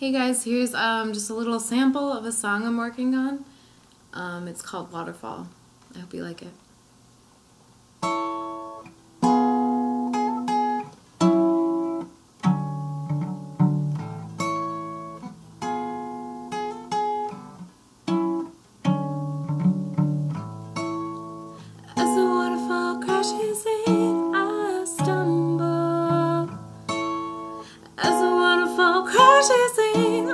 Hey guys, here's just a little sample of a song I'm working on. It's called Waterfall. I hope you like it. As the waterfall crashes in, I stumble. As the waterfall crashes in,